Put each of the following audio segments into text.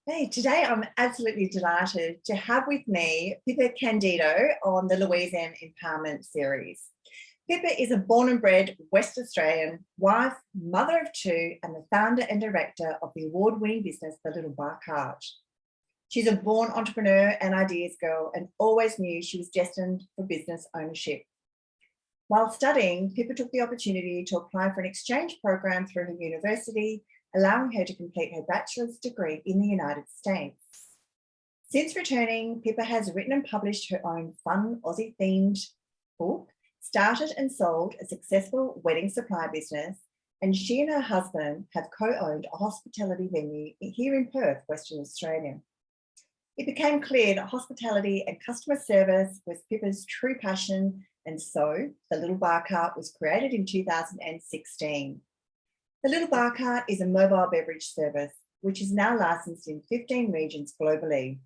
Hey, today I'm absolutely delighted to have with me Pippa Candido on the Louise M Empowerment series. Pippa is a born and bred West Australian wife, mother of two, and the founder and director of the award-winning business, The Little Bar Cart. She's a born entrepreneur and ideas girl and always knew she was destined for business ownership. While studying, Pippa took the opportunity to apply for an exchange program through her university, allowing her to complete her bachelor's degree in the United States. Since returning, Pippa has written and published her own fun Aussie-themed book, started and sold a successful wedding supply business, and she and her husband have co-owned a hospitality venue here in Perth, Western Australia. It became clear that hospitality and customer service was Pippa's true passion, and so the Little Bar Cart was created in 2016. The Little Bar Cart is a mobile beverage service, which is now licensed in 15 regions globally.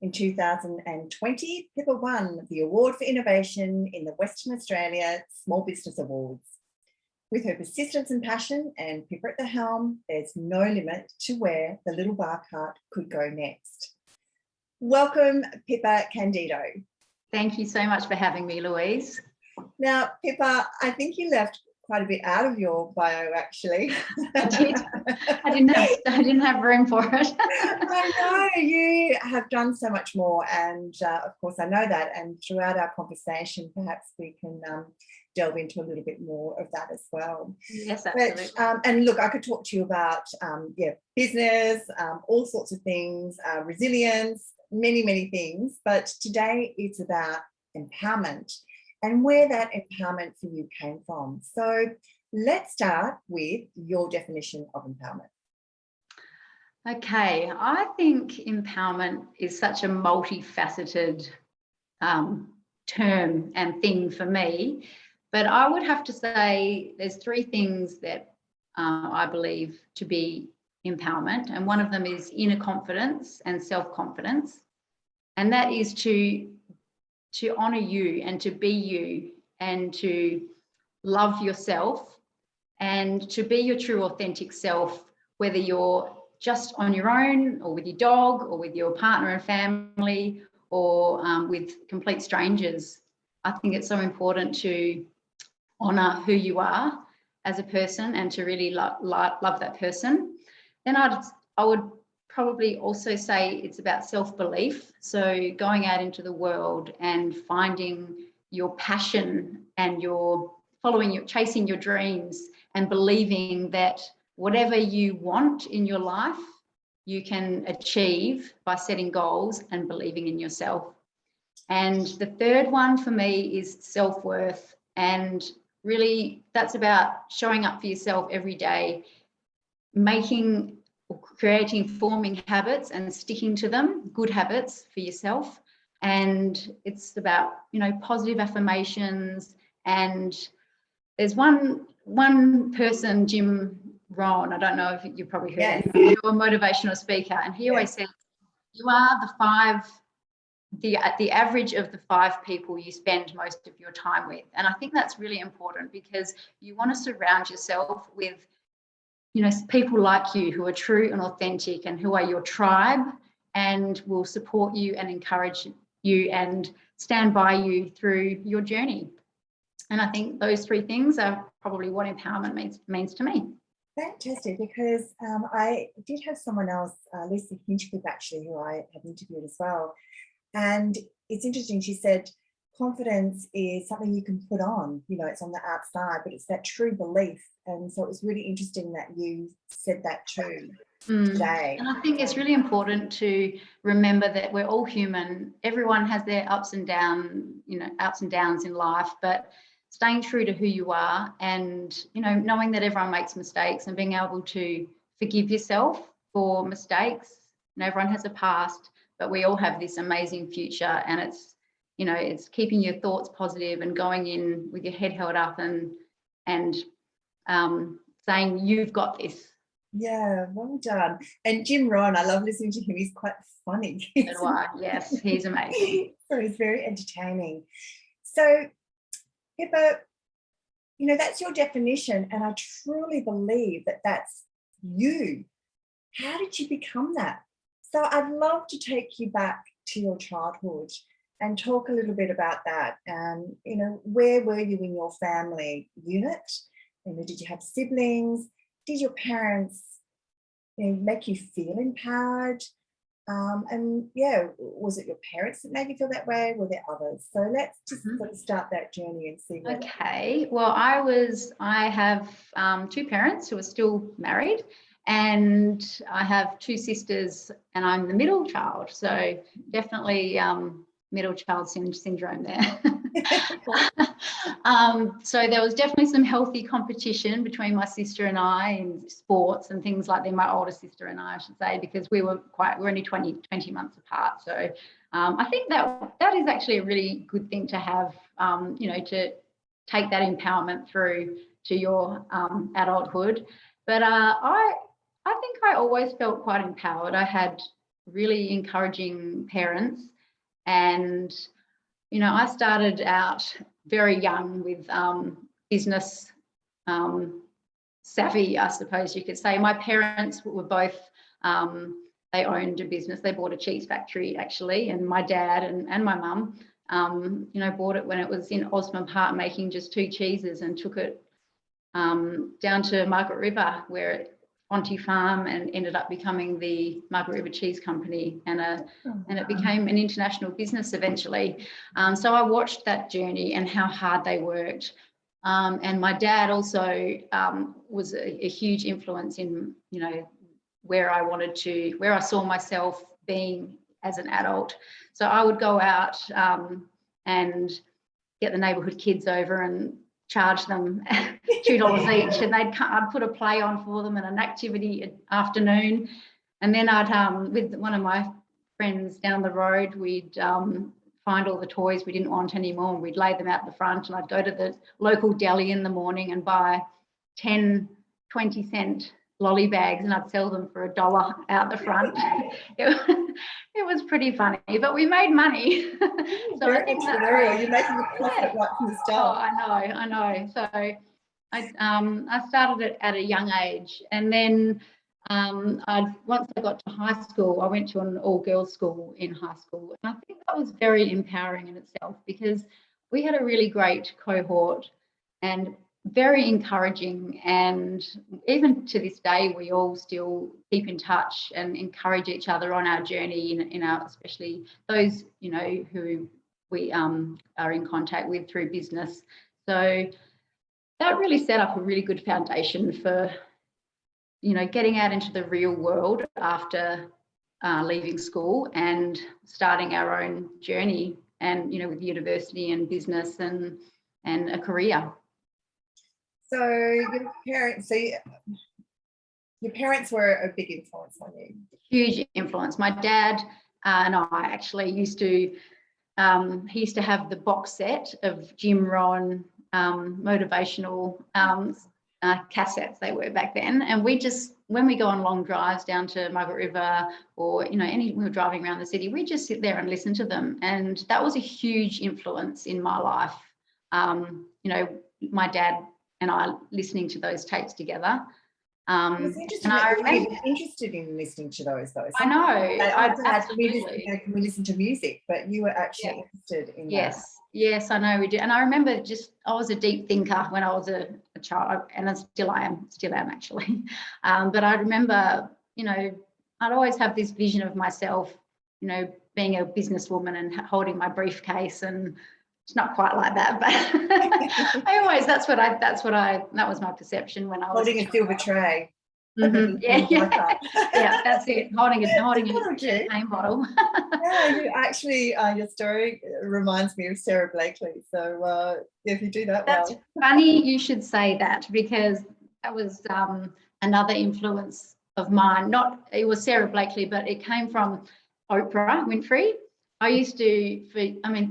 In 2020, Pippa won the Award for Innovation in the Western Australia Small Business Awards. With her persistence and passion and Pippa at the helm, there's no limit to where the Little Bar Cart could go next. Welcome, Pippa Candido. Thank you so much for having me, Louise. Now, Pippa, I think you left quite a bit out of your bio, actually. I did. I didn't have room for it. I know you have done so much more, and of course I know that. And throughout our conversation, perhaps we can delve into a little bit more of that as well. Yes, absolutely. But, and look, I could talk to you about business, all sorts of things, resilience, many things. But today it's about empowerment and where that empowerment for you came from. So let's start with your definition of empowerment. Okay, I think empowerment is such a multifaceted term and thing for me, but I would have to say there's three things that I believe to be empowerment, and one of them is inner confidence and self-confidence, and that is to honor you and to be you and to love yourself and to be your true authentic self, whether you're just on your own or with your dog or with your partner and family or with complete strangers. I think it's so important to honor who you are as a person and to really love that person. Then I would probably also say it's about self-belief. So going out into the world and finding your passion and chasing your dreams and believing that whatever you want in your life, you can achieve by setting goals and believing in yourself. And the third one for me is self-worth. And really that's about showing up for yourself every day, forming habits and sticking to them, good habits for yourself. And it's about, positive affirmations. And there's one person, Jim Rohn, I don't know if you probably heard him, you're a motivational speaker, and he always says, you are the average of the 5 people you spend most of your time with. And I think that's really important because you want to surround yourself with people like you who are true and authentic and who are your tribe and will support you and encourage you and stand by you through your journey. And I think those 3 things are probably what empowerment means to me. Fantastic, because I did have someone else, Lisa Hinchcliffe actually, who I have interviewed as well. And it's interesting, she said, confidence is something you can put on, it's on the outside, but it's that true belief. And so it was really interesting that you said that too today. And I think it's really important to remember that we're all human. Everyone has their ups and downs in life, but staying true to who you are and, knowing that everyone makes mistakes and being able to forgive yourself for mistakes. Everyone has a past, but we all have this amazing future, and it's keeping your thoughts positive and going in with your head held up and saying, you've got this. Yeah, well done. And Jim Rohn, I love listening to him. He's quite funny. Yes, he's amazing. So he's very entertaining. So, Pippa, that's your definition, and I truly believe that that's you. How did you become that? So I'd love to take you back to your childhood and talk a little bit about that. And, where were you in your family unit? Did you have siblings? Did your parents make you feel empowered? Was it your parents that made you feel that way? Were there others? So let's just sort of start that journey and see where. Okay. Well, I have 2 parents who are still married, and I have 2 sisters, and I'm the middle child. So definitely middle child syndrome there. So there was definitely some healthy competition between my sister and I in sports and things like that. My older sister and I should say, because we're only 20 months apart. So I think that is actually a really good thing to have, to take that empowerment through to your adulthood. But I think I always felt quite empowered. I had really encouraging parents, and I started out very young with business savvy, I suppose you could say. My parents were both, they owned a business. They bought a cheese factory, actually, and my dad and my mum, bought it when it was in Osmond Park, making just 2 cheeses, and took it down to Margaret River, where Fonty Farm, and ended up becoming the Margaret River Cheese Company, and it became an international business eventually. So I watched that journey and how hard they worked. And my dad also was a huge influence in, where I saw myself being as an adult. So I would go out and get the neighbourhood kids over and charge them $2 each, and I'd put a play on for them and an activity afternoon, and then I'd with one of my friends down the road, we'd find all the toys we didn't want anymore, and we'd lay them out the front, and I'd go to the local deli in the morning and buy 10 20-cent lolly bags, and I'd sell them for $1 out the front. It was pretty funny, but we made money. So I think you're making a profit right from the start. Oh, I know. So I started it at a young age, and then once I got to high school, I went to an all-girls school in high school, and I think that was very empowering in itself, because we had a really great cohort and very encouraging, and even to this day we all still keep in touch and encourage each other on our journey in our, especially those who we are in contact with through business. So that really set up a really good foundation for getting out into the real world after leaving school and starting our own journey, and with university and business and a career. So your parents were a big influence on you. Huge influence. My dad and I actually used to, he used to have the box set of Jim Rohn motivational cassettes, they were back then. And we just, when we go on long drives down to Margaret River, or, we were driving around the city, we just sit there and listen to them. And that was a huge influence in my life. My dad and I listening to those tapes together. It's interesting that you're interested in listening to those, though. I know. Absolutely. We listen to music, but you were actually interested in that. Yes, I know we do. And I remember I was a deep thinker when I was a child, and I still am actually. But I remember, I'd always have this vision of myself, being a businesswoman and holding my briefcase, and it's not quite like that, but that was my perception when I was holding a silver tray. Mm-hmm. Yeah, that's it. Holding a champagne bottle. You actually, your story reminds me of Sarah Blakely. So if you do that, that's funny you should say that, because that was another influence of mine. It was Sarah Blakely, but it came from Oprah Winfrey. I used to,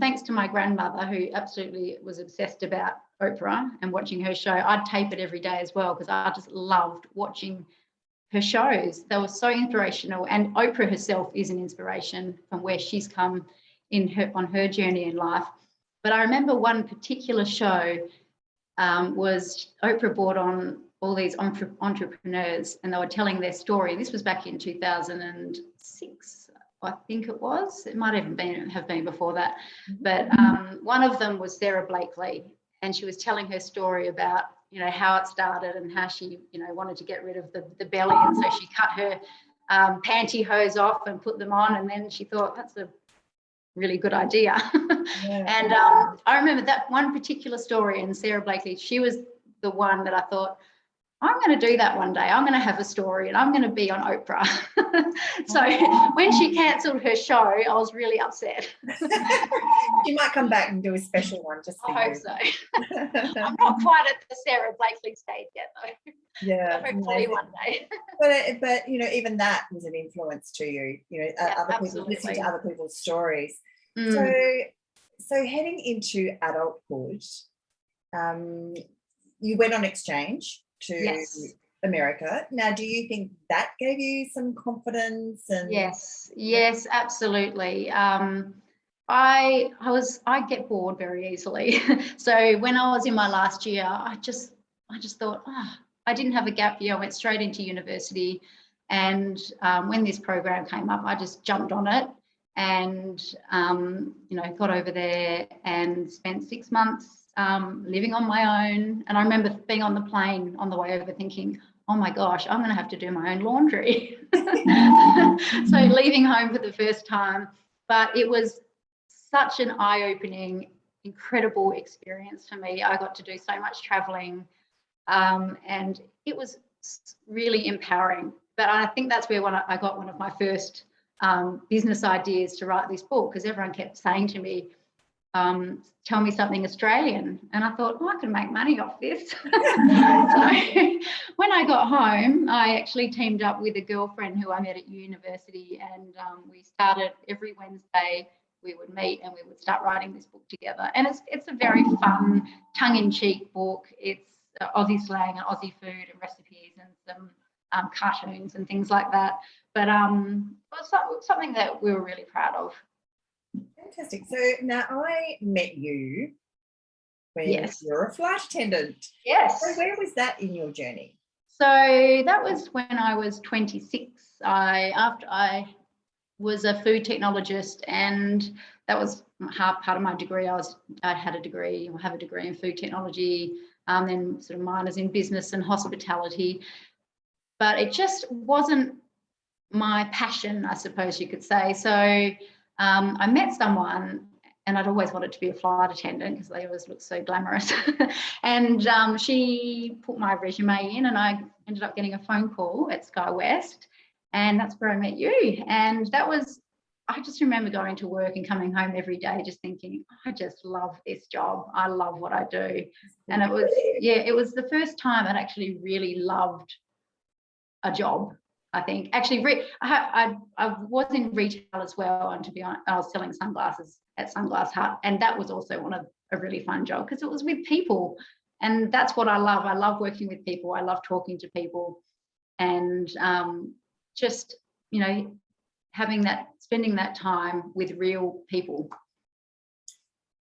thanks to my grandmother, who absolutely was obsessed about Oprah and watching her show, I'd tape it every day as well, because I just loved watching her shows. They were so inspirational, and Oprah herself is an inspiration from where she's come on her journey in life. But I remember one particular show was Oprah brought on all these entrepreneurs, and they were telling their story. This was back in 2006, I think it was. It might even have been before that. But one of them was Sarah Blakely, and she was telling her story about, you know, how it started and how she, you know, wanted to get rid of the belly, and so she cut her pantyhose off and put them on, and then she thought, that's a really good idea. Yeah. And I remember that one particular story, and Sarah Blakely, she was the one that I thought, I'm going to do that one day. I'm going to have a story and I'm going to be on Oprah. So when she cancelled her show, I was really upset. You might come back and do a special one just for I hope so. I'm not quite at the Sarah Blakely stage yet, though. Yeah, hopefully one day. But you know, even that was an influence to you. You know, Yeah, other people, absolutely. listening to other people's stories. Mm. So heading into adulthood, you went on exchange to Yes. America. Now, do you think that gave you some confidence? And Yes, absolutely. I get bored very easily. So when I was in my last year, I just thought, I didn't have a gap year. I went straight into university, and when this program came up, I just jumped on it, and you know, got over there and spent 6 months living on my own. And I remember being on the plane on the way over thinking, oh my gosh, I'm going to have to do my own laundry. So leaving home for the first time, but it was such an eye-opening, incredible experience for me. I got to do so much traveling, and it was really empowering. But I think that's where I got one of my first business ideas to write this book, because everyone kept saying to me, tell me something Australian. And I thought, I can make money off this. So when I got home, I actually teamed up with a girlfriend who I met at university, and we started every Wednesday. We would meet and we would start writing this book together. And it's a very fun, tongue-in-cheek book. It's Aussie slang and Aussie food and recipes and some cartoons and things like that. But it was something that we were really proud of. Fantastic. So now I met you when Yes. you were a flight attendant. Yes. So where was that in your journey? So that was when I was 26. After I was a food technologist, and that was part of my degree. I have a degree in food technology, then sort of minors in business and hospitality. But it just wasn't my passion, I suppose you could say. So I met someone, and I'd always wanted to be a flight attendant because they always look so glamorous. And she put my resume in, and I ended up getting a phone call at SkyWest, and that's where I met you. And I just remember going to work and coming home every day just thinking, I just love this job. I love what I do. And it was the first time I'd actually really loved a job. I think actually I was in retail as well, and to be honest, I was selling sunglasses at Sunglass Hut, and that was also a really fun job because it was with people, and that's what I love. I love working with people. I love talking to people, and just, you know, spending that time with real people.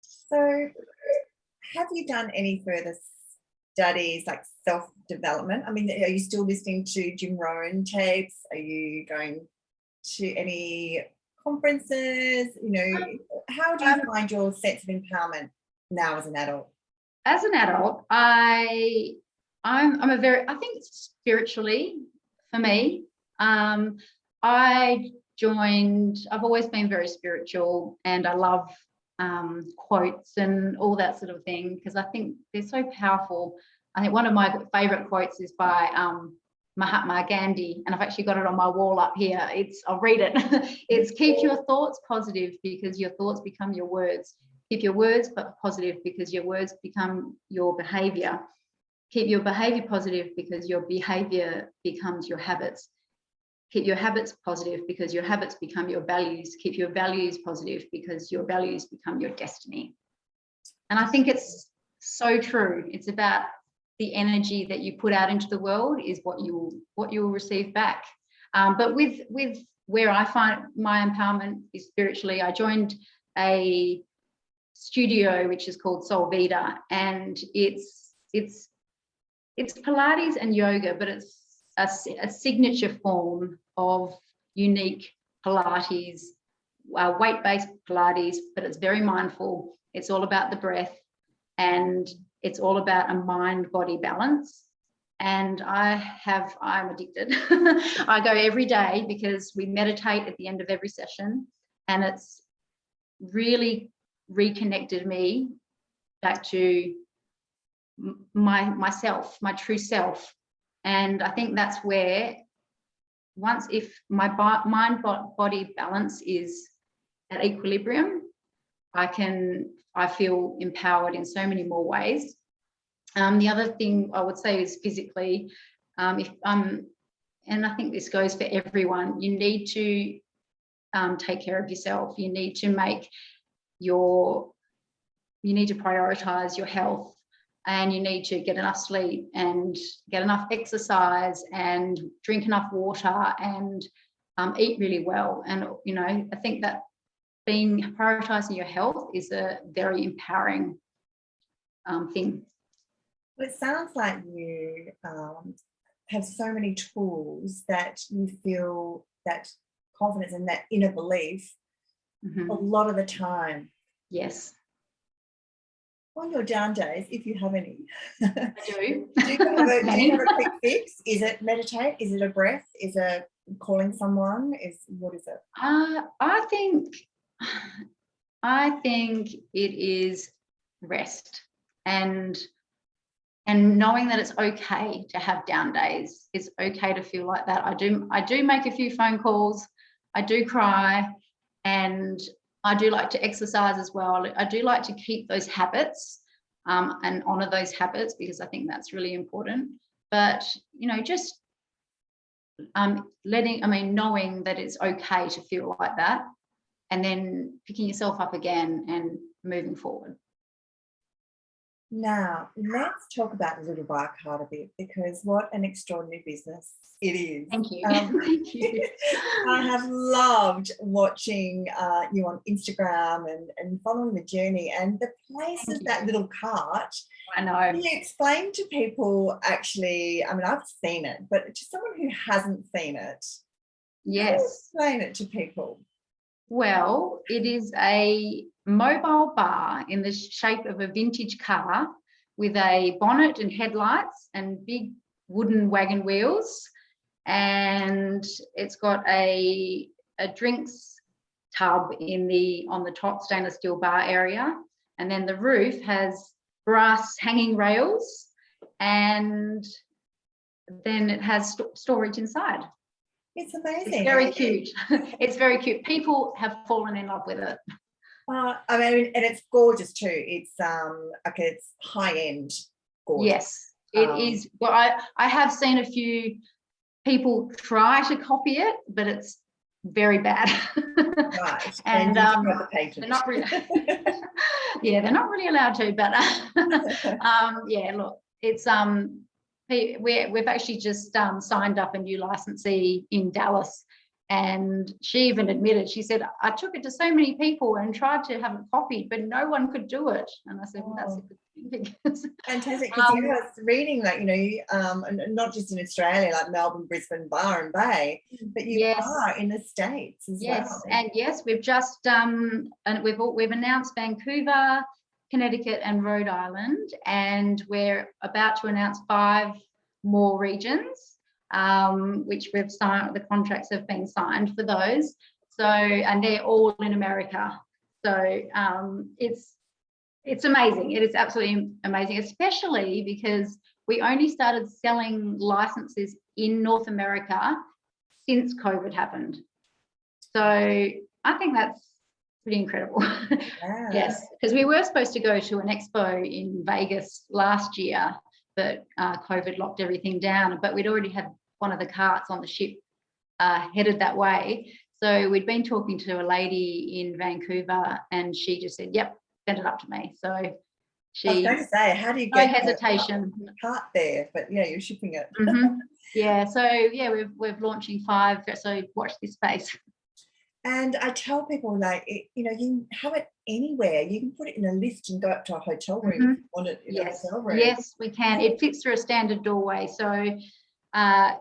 So have you done any further studies, like self-development? I mean, are you still listening to Jim Rohn tapes? Are you going to any conferences? You know, how do you find your sense of empowerment now as an adult? As an adult, I think spiritually, for me, I've always been very spiritual, and I love quotes and all that sort of thing because I think they're so powerful. I think one of my favorite quotes is by Mahatma Gandhi, and I've actually got it on my wall up here. I'll read it. It's keep your thoughts positive because your thoughts become your words. Keep your words positive because your words become your behavior. Keep your behavior positive because your behavior becomes your habits. Keep your habits positive because your habits become your values. Keep your values positive because your values become your destiny. And I think it's so true. It's about the energy that you put out into the world is what you will receive back. But with where I find my empowerment is spiritually, I joined a studio which is called Soul Vida, and it's it's Pilates and yoga, but it's a signature form of unique Pilates, weight-based Pilates, but it's very mindful. It's all about the breath, and it's all about a mind-body balance. And I'm addicted. I go every day because we meditate at the end of every session, and it's really reconnected me back to myself, my true self. And I think that's where, if my mind body balance is at equilibrium, I feel empowered in so many more ways. The other thing I would say is physically, and I think this goes for everyone, you need to take care of yourself. You need to prioritize your health, and you need to get enough sleep and get enough exercise and drink enough water and eat really well. And, I think that prioritizing your health is a very empowering thing. Well, it sounds like you have so many tools that you feel that confidence and that inner belief a lot of the time. Yes. On your down days, if you have any, I do. do you have a quick fix? Is it meditate? Is it a breath? Is it calling someone? What is it? I think it is rest and knowing that it's okay to have down days. It's okay to feel like that. I do make a few phone calls. I do cry, and I do like to exercise as well. I do like to keep those habits and honor those habits, because I think that's really important. But, just knowing that it's okay to feel like that, and then picking yourself up again and moving forward. Now, let's talk about the Little Bar Card a bit, because what an extraordinary business it is. Thank you. Thank you. I have loved watching you on Instagram and following the journey and the places that little cart. I know. Can you explain to people, actually, I've seen it, but to someone who hasn't seen it, yes, explain it to people. Well, it is a mobile bar in the shape of a vintage car with a bonnet and headlights and big wooden wagon wheels, and it's got a drinks tub on the top stainless steel bar area, and then the roof has brass hanging rails, and then it has storage inside. It's amazing. It's very cute. It's very cute. People have fallen in love with it. And it's gorgeous too. It's it's high end gorgeous. Yes, it is. Well, I have seen a few people try to copy it, but it's very bad. Right. And they're not really. Yeah, they're not really allowed to. But yeah, look, it's we've actually just signed up a new licensee in Dallas, and she even admitted, she said, I took it to so many people and tried to have it copied, but no one could do it. And I said, well, that's a good thing. Fantastic. Because I was reading that, not just in Australia, like Melbourne, Brisbane, Byron Bay, but you are in the States as well. And yes, we've just and we've announcannounced Vancouver, Connecticut and Rhode Island, and we're about to announce 5 more regions, which we've signed. The contracts have been signed for those. So, and they're all in America. So it's amazing. It is absolutely amazing, especially because we only started selling licenses in North America since COVID happened. So I think that's pretty incredible. Yeah. Yes, because we were supposed to go to an expo in Vegas last year, but COVID locked everything down. But we'd already had one of the carts on the ship headed that way. So we'd been talking to a lady in Vancouver, and she just said, yep, send it up to me. So she, I was going to say, how do you get hesitation the cart there? But yeah, you're shipping it. Yeah, so yeah, we're launching 5. So watch this space. And I tell people, like, you know, you can have it anywhere. You can put it in a lift and go up to a hotel room if you want it in a hotel room. Yes, we can. It fits through a standard doorway. So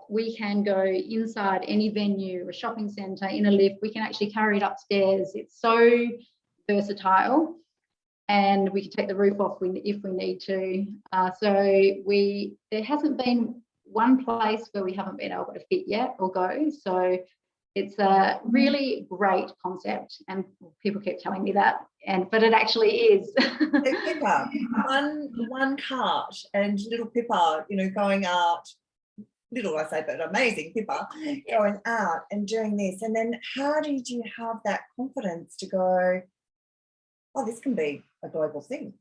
we can go inside any venue, a shopping centre, in a lift. We can actually carry it upstairs. It's so versatile, and we can take the roof off if we need to. There hasn't been one place where we haven't been able to fit yet or go. So it's a really great concept, and people keep telling me that, but it actually is. So Pippa, one cart and little Pippa, you know, going out, little I say, but amazing Pippa, going out and doing this. And then how did you have that confidence to go, oh, this can be a global thing?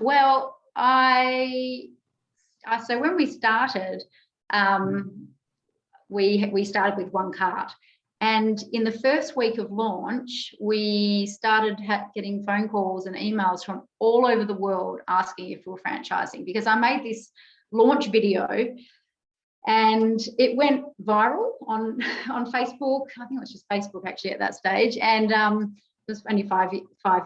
Well, so when we started, we started with one cart, and in the first week of launch, we started getting phone calls and emails from all over the world asking if we were franchising, because I made this launch video and it went viral on Facebook. I think it was just Facebook actually at that stage, and it was only five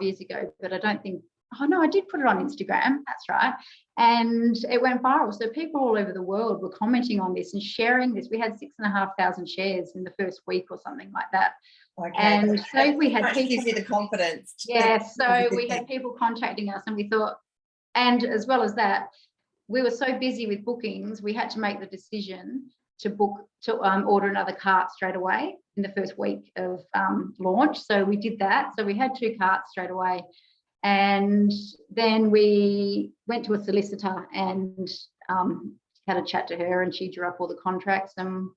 years ago, but I don't think. Oh no, I did put it on Instagram. That's right. And it went viral. So people all over the world were commenting on this and sharing this. We had 6,500 shares in the first week or something like that. Okay. And so we had people. Gives you the confidence. Yeah. So we had people contacting us, and we thought, and as well as that, we were so busy with bookings, we had to make the decision to order another cart straight away in the first week of launch. So we did that. So we had 2 carts straight away. And then we went to a solicitor and had a chat to her, and she drew up all the contracts. And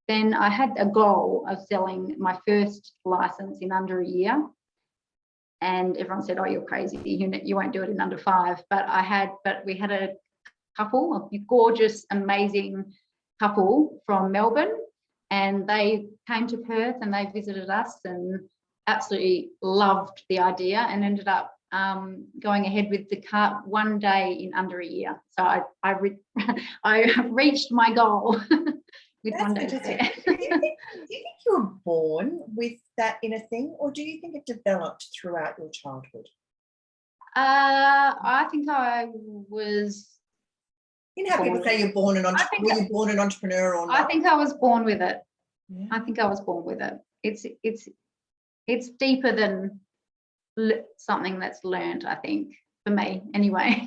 then I had a goal of selling my first license in under a year. And everyone said, oh, you're crazy. You won't do it in under 5. But we had a couple, a gorgeous, amazing couple from Melbourne. And they came to Perth and they visited us and absolutely loved the idea, and ended up going ahead with the cart one day in under a year. So I reached my goal with That's one day. Do you think you were born with that inner thing, or do you think it developed throughout your childhood? I think I was. You know how people say you're born an entrepreneur, were you born an entrepreneur or not? I think I was born with it. Yeah. I think I was born with it. It's deeper than something that's learned, I think, for me anyway.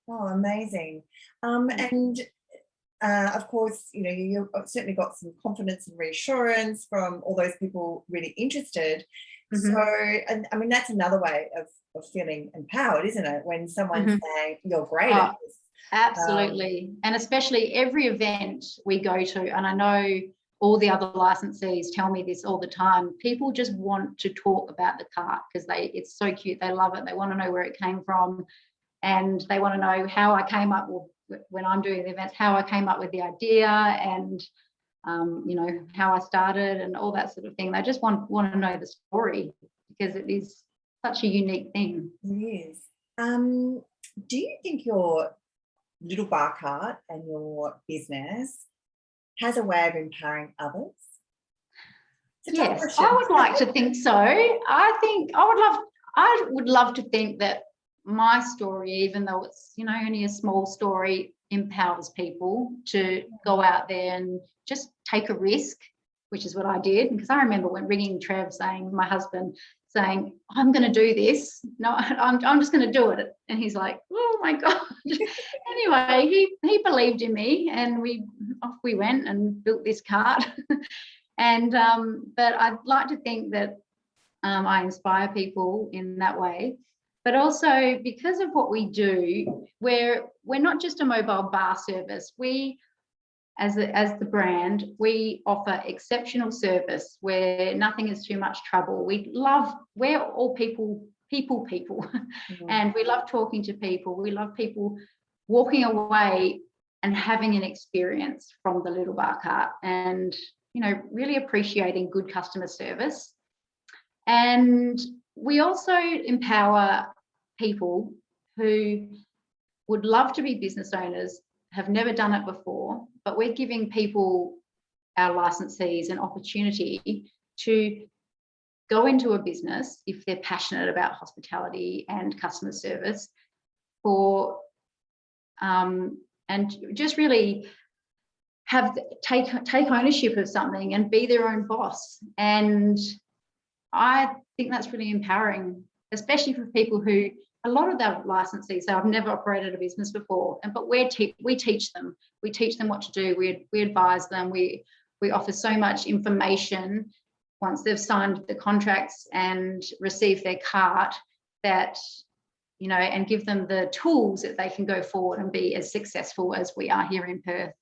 Oh, amazing. And of course, you know, you've certainly got some confidence and reassurance from all those people really interested. So, and I mean, that's another way of feeling empowered, isn't it? When someone's saying you're great at this. Absolutely. And especially every event we go to, and I know all the other licensees tell me this all the time, people just want to talk about the cart because it's so cute. They love it. They want to know where it came from, and they want to know how I came up with, when I'm doing the events, how I came up with the idea, and you know, how I started and all that sort of thing. They just want to know the story, because it is such a unique thing. It is. Do you think your little bar cart and your business has a way of empowering others? Yes, I would like to think so. I would love to think that my story, even though it's, you know, only a small story, empowers people to go out there and just take a risk, which is what I did. Because I remember when ringing Trev, my husband, saying, I'm going to do this. No, I'm just going to do it. And he's like, oh my God. Anyway, he believed in me, and off we went and built this cart. And but I'd like to think that I inspire people in that way. But also, because of what we do, we're not just a mobile bar service. We, as the brand, we offer exceptional service where nothing is too much trouble. We're all people, and we love talking to people. We love people walking away and having an experience from the little bar cart, and, you know, really appreciating good customer service. And we also empower people who would love to be business owners, have never done it before, but we're giving people, our licensees, an opportunity to go into a business if they're passionate about hospitality and customer service and just really take ownership of something and be their own boss. And I think that's really empowering, especially for people who, a lot of our licensees say, I've never operated a business before, but we teach them. We teach them what to do. We advise them. We offer so much information once they've signed the contracts and received their cart, that, you know, and give them the tools that they can go forward and be as successful as we are here in Perth.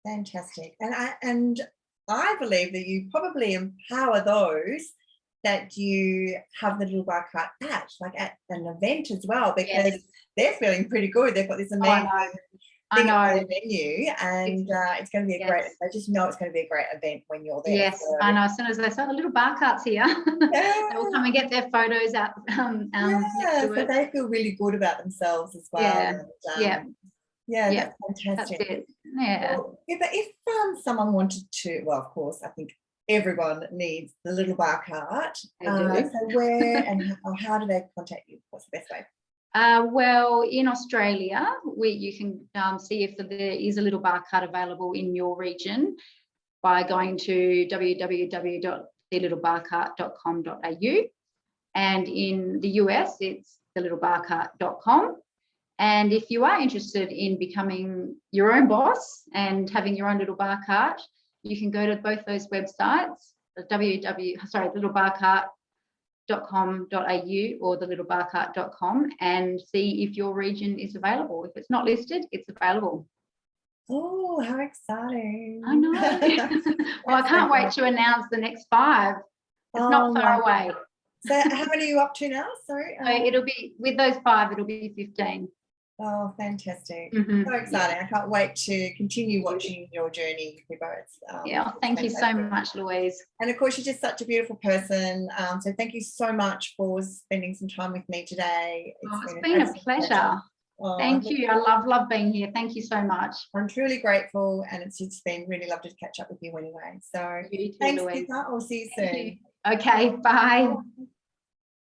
Fantastic. And I believe that you probably empower those that you have the little bar cart at, like at an event as well, because they're feeling pretty good. They've got this amazing thing at their venue, and it's going to be a great, I just know it's going to be a great event when you're there. Yes, so. I know. As soon as they say the little bar cart's here, they will come and get their photos out. So they feel really good about themselves as well. That's fantastic. That's it. Yeah. Well, if someone wanted to, well, of course, I think everyone needs the little bar cart. So where and how do they contact you? What's the best way? Well, in Australia, you can see if there is a little bar cart available in your region by going to www.thelittlebarcart.com.au, and in the US, it's thelittlebarcart.com. And if you are interested in becoming your own boss and having your own little bar cart, you can go to both those websites, thelittlebarcart.com.au or thelittlebarcart.com, and see if your region is available. If it's not listed, it's available. Oh, how exciting. I know. Well, I can't wait to announce the next 5. It's not far away. So how many are you up to now? Sorry. So it'll be, with those 5, it'll be 15. Oh, fantastic. So exciting. I can't wait to continue watching your journey, Pippa. Thank you so much, Louise. And of course, you're just such a beautiful person. So thank you so much for spending some time with me today. It's been a pleasure. Thank you. I love being here. Thank you so much. I'm truly grateful, and it's just been really lovely to catch up with you anyway. So you too, thanks, Louise. Pippa. I'll see you soon. Okay, bye.